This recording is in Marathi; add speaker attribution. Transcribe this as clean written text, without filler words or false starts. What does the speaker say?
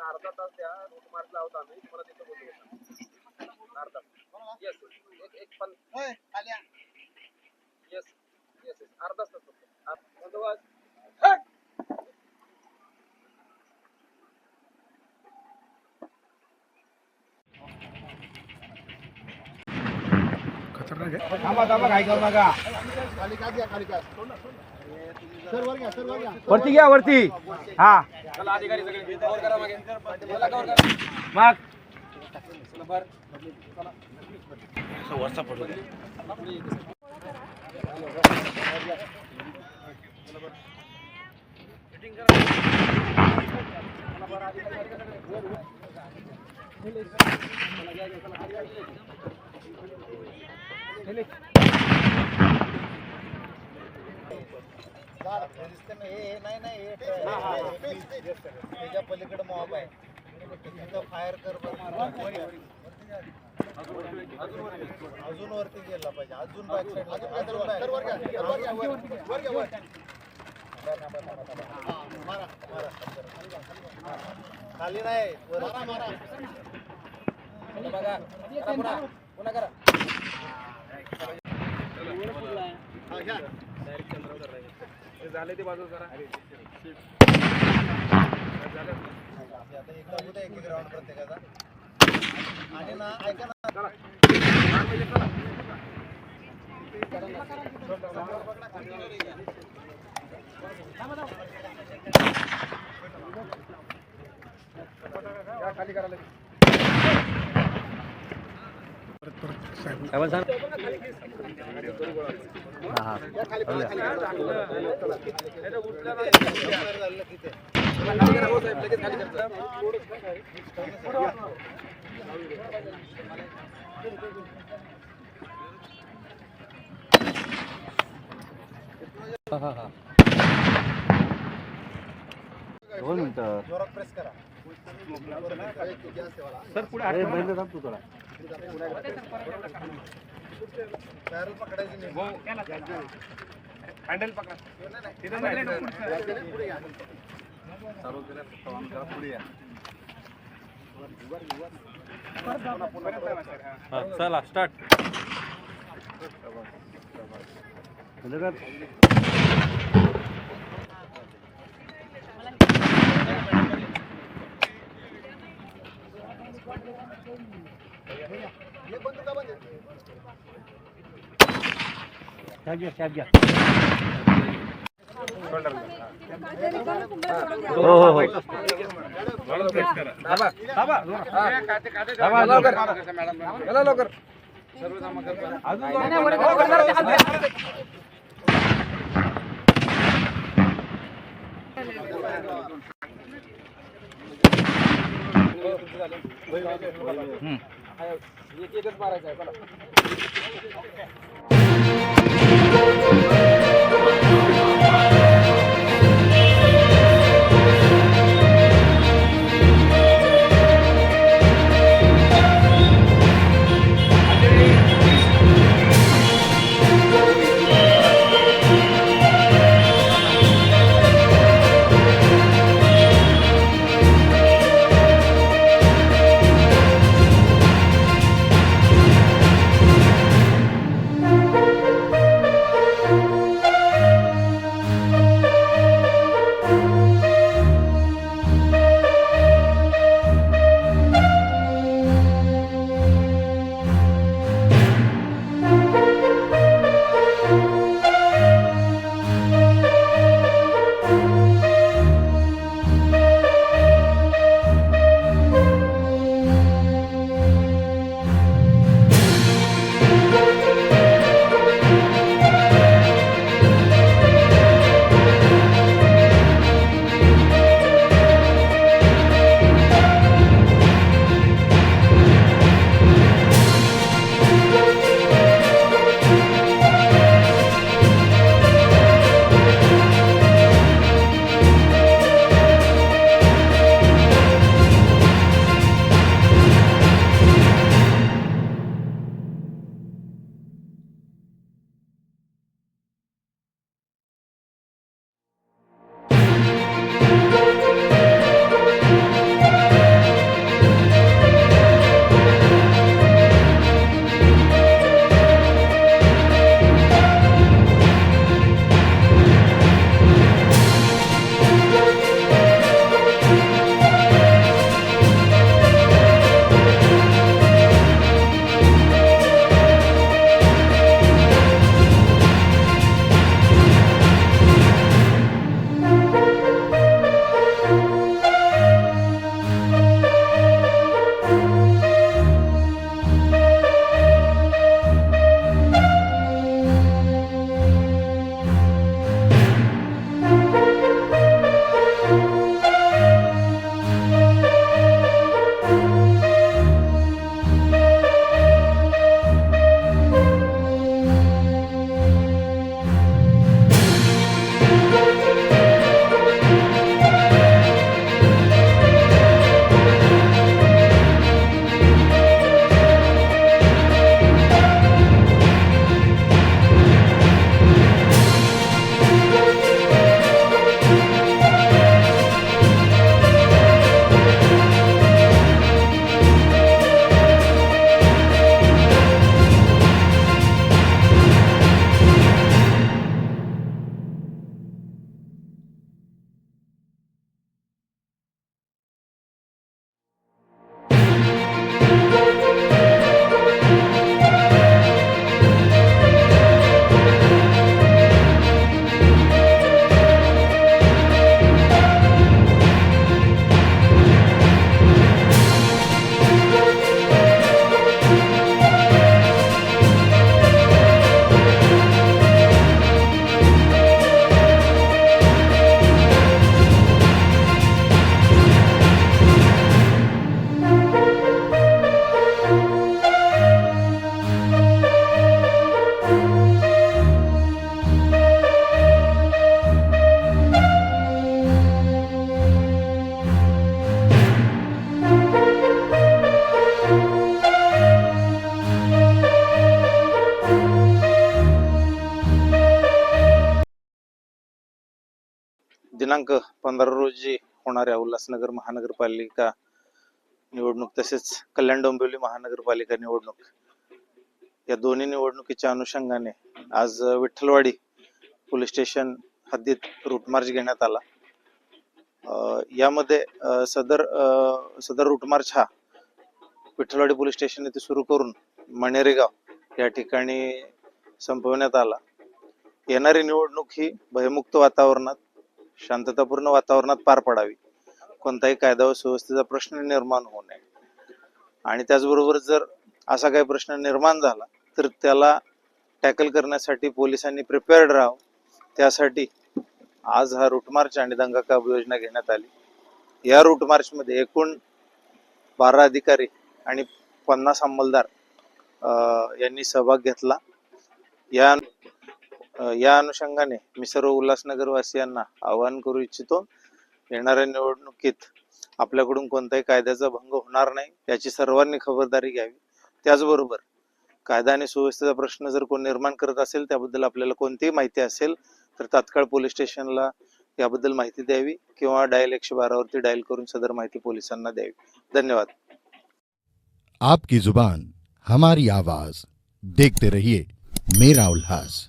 Speaker 1: अर्धा तास द्या, रूट मार्च लावतो आम्ही तुम्हाला तिथं बोलू. अर्धा येस एक पण येस येस अर्धा तास फक्त बंदोबस्त.
Speaker 2: थांबा थांबा काय करू नका. वरती घ्या वरती. हा
Speaker 1: चला अधिकारी सगळे कव्हर करा मागे. चला कव्हर करा
Speaker 2: मग
Speaker 1: नंबर.
Speaker 2: वरचा फोटो दे.
Speaker 3: त्याच्या पलीकडे मॉब आहे तिथं फायर कर. अजून वरती गेला पाहिजे. अजून बॅक खाली नाही
Speaker 1: बघा पुन्हा करा. झाले ते बाजू करा.
Speaker 3: आता एकदा उद्या एक ग्राउंड प्रत्येकाचा. आणि ना ऐका ना
Speaker 1: खाली करायला
Speaker 2: दोन मिनिटं
Speaker 3: जोरात प्रेस करा.
Speaker 2: सर पुढे बंद थांब तू थोडा.
Speaker 3: बॅरल पकडायची नाही.
Speaker 1: हँडल पकडा.
Speaker 2: पुढे या.
Speaker 1: चला स्टार्ट.
Speaker 2: हो हो हो.
Speaker 1: लवकर एकच मारायचं आहे.
Speaker 4: चला दिनांक 15 रोजी होणाऱ्या उल्हासनगर महानगरपालिका निवडणूक तसेच कल्याण डोंबिवली महानगरपालिका निवडणूक या दोन्ही निवडणुकीच्या अनुषंगाने आज विठ्ठलवाडी पोलीस स्टेशन हद्दीत रूट मार्च घेण्यात आला. यामध्ये सदर रूट मार्च हा विठ्ठलवाडी पोलीस स्टेशन येथे सुरू करून मणेरेगाव या ठिकाणी संपवण्यात आला. येणारी निवडणूक ही भयमुक्त वातावरणात शांततापूर्ण वातावरणात पार पडावी, कोणताही कायदा व सुव्यवस्थेचा प्रश्न निर्माण होऊ नये आणि त्याचबरोबर जर असा काही प्रश्न निर्माण झाला तर त्याला टॅकल करण्यासाठी पोलिसांनी प्रिपेअर्ड राहावं. त्यासाठी आज हा रूट मार्च आणि दंगा काबू योजना घेण्यात आली. या रूट मार्च मध्ये एकूण 12 अधिकारी आणि 50 अंमलदार यांनी सहभाग घेतला. या अनुषंगाने मी सर्व उल्हासनगर वासियांना आवाहन करू इच्छितो, येणाऱ्या निवडणुकीत आपल्याकडून कोणताही कायद्याचा भंग होणार नाही याची सर्वांनी खबरदारी घ्यावी. त्याचबरोबर कायदा आणि सुव्यवस्थेचा प्रश्न जर कोण निर्माण करत असेल, त्याबद्दल आपल्याला कोणतीही माहिती असेल तर तात्काळ पोलीस स्टेशनला याबद्दल माहिती द्यावी किंवा डायल 112 वरती डायल करून सदर माहिती पोलिसांना द्यावी. धन्यवाद.
Speaker 5: आपकी जुबान हमारी आवाज, देखते रहिए मेरा उल्लास.